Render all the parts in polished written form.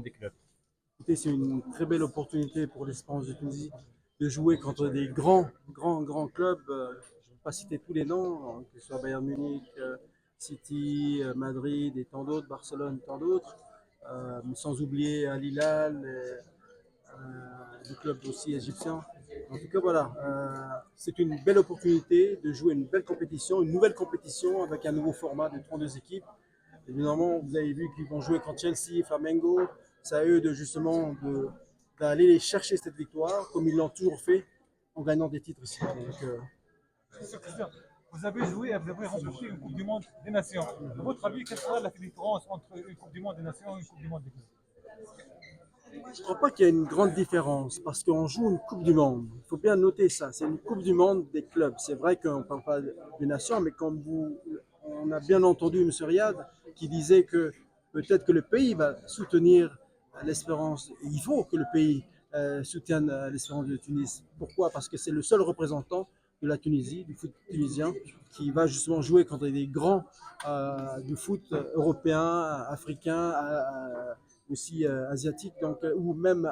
des clubs. C'est une très belle opportunité pour l'Espérance de Tunisie de jouer contre des grands clubs. Je ne vais pas citer tous les noms, hein, que ce soit Bayern Munich, City, Madrid et tant d'autres, Barcelone et tant d'autres. Mais sans oublier Al Hilal, le club aussi égyptien. En tout cas, voilà, c'est une belle opportunité de jouer une belle compétition, une nouvelle compétition avec un nouveau format de 32 équipes. Évidemment, vous avez vu qu'ils vont jouer contre Chelsea, Flamengo. C'est à eux de justement d'aller chercher cette victoire, comme ils l'ont toujours fait en gagnant des titres ici. Donc, vous avez joué et vous avez remporté une Coupe du Monde des Nations. À votre avis, quelle sera la différence entre une Coupe du Monde des Nations et une Coupe du Monde des clubs? je ne crois pas qu'il y ait une grande différence parce qu'on joue une Coupe du Monde. Il faut bien noter ça. C'est une Coupe du Monde des clubs. C'est vrai qu'on ne parle pas des nations, mais comme on a bien entendu M. Riyad qui disait que peut-être que le pays va soutenir l'Espérance. Il faut que le pays soutienne l'Espérance de Tunis. Pourquoi? Parce que c'est le seul représentant de la Tunisie, du foot tunisien, qui va justement jouer contre des grands du foot européen, africain, aussi asiatique, donc, ou même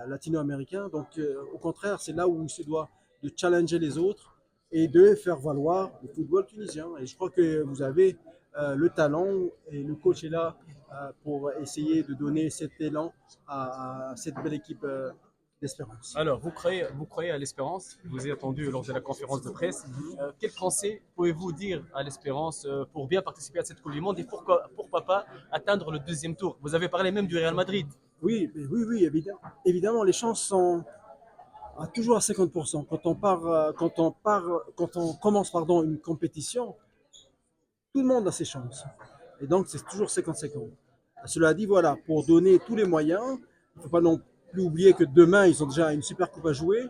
latino-américain. Donc, au contraire, c'est là où il se doit de challenger les autres et de faire valoir le football tunisien. Et je crois que vous avez le talent et le coach est là pour essayer de donner cet élan à cette belle équipe d'Espérance. Alors, vous croyez à l'Espérance? Je vous ai attendu lors de la conférence de presse. Quel conseil pouvez-vous dire à l'Espérance pour bien participer à cette Coupe du Monde et pourquoi pas atteindre le deuxième tour? Vous avez parlé même du Real Madrid. Oui, évidemment, les chances sont toujours à 50%. Quand on commence une compétition, tout le monde a ses chances. Et donc, c'est toujours 50-50. Cela dit, voilà, pour donner tous les moyens, il ne faut pas non plus oublier que demain, ils ont déjà une super coupe à jouer.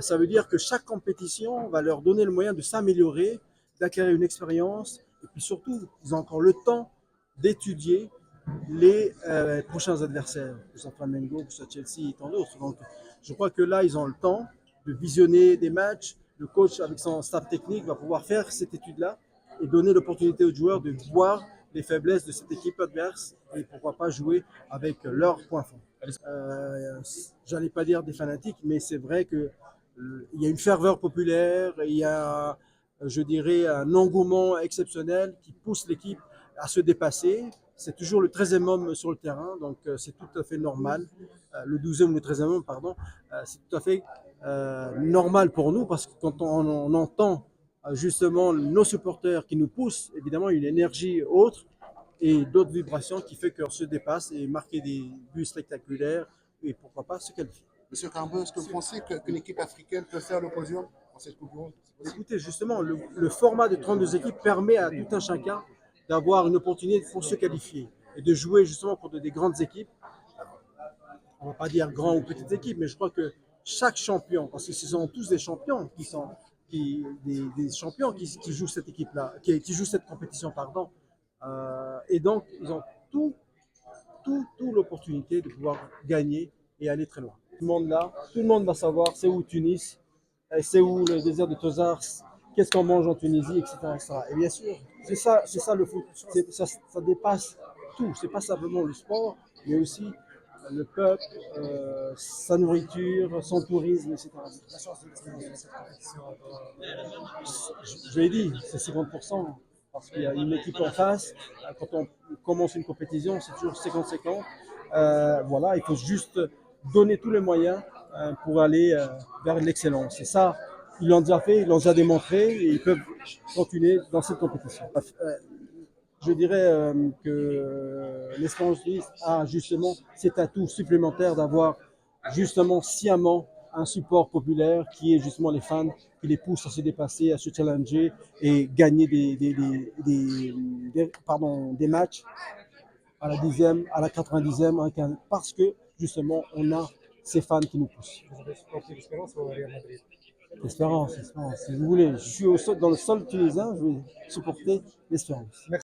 Ça veut dire que chaque compétition va leur donner le moyen de s'améliorer, d'acquérir une expérience. Et puis surtout, ils ont encore le temps d'étudier les prochains adversaires, que ce soit Flamengo, que ce soit Chelsea et tant d'autres. Donc, je crois que là, ils ont le temps de visionner des matchs. Le coach, avec son staff technique, va pouvoir faire cette étude-là et donner l'opportunité aux joueurs de voir les faiblesses de cette équipe adverse et pourquoi pas jouer avec leurs points forts. J'allais pas dire des fanatiques, mais c'est vrai que il y a une ferveur populaire, il y a, je dirais, un engouement exceptionnel qui pousse l'équipe à se dépasser. C'est toujours le 13e homme sur le terrain, donc c'est tout à fait normal. Le 12e ou le 13e homme, pardon, c'est tout à fait normal pour nous parce que quand on entend justement nos supporters qui nous poussent, évidemment, une énergie autre et d'autres vibrations qui fait qu'on se dépasse et marquer des buts spectaculaires et pourquoi pas se qualifier. Monsieur Carbo, est-ce que vous pensez qu'une équipe africaine peut faire le podium dans cette Coupe du Monde? Écoutez, justement, le format de 32 équipes permet à tout un chacun d'avoir une opportunité pour se qualifier et de jouer justement contre des grandes équipes. On ne va pas dire grands ou petites équipes, mais je crois que chaque champion, parce que ce sont tous des champions des champions qui jouent cette équipe-là, qui jouent cette compétition, pardon. Et donc, ils ont tout l'opportunité de pouvoir gagner et aller très loin. Tout le monde là, tout le monde va savoir c'est où Tunis, c'est où le désert de Tozars, qu'est-ce qu'on mange en Tunisie, etc. Et bien sûr, c'est ça le foot. Ça dépasse tout. C'est pas simplement le sport, mais aussi le peuple, sa nourriture, son tourisme, etc. La chance de gagner cette compétition, je l'ai dit, c'est 50%. Parce qu'il y a une équipe en face. Quand on commence une compétition, c'est toujours 50-50. Voilà, il faut juste donner tous les moyens pour aller vers l'excellence. Et ça, ils l'ont déjà fait, ils l'ont déjà démontré et ils peuvent continuer dans cette compétition. Je dirais que l'Espérance Tunis a justement cet atout supplémentaire d'avoir justement sciemment un support populaire qui est justement les fans qui les poussent à se dépasser, à se challenger et gagner des matchs à la 10e, à la 90e, parce que justement on a ces fans qui nous poussent. Vous avez supporté l'Espérance ou Real Madrid? Espérance, si vous voulez. Je suis dans le sol tunisien, je vais supporter l'Espérance.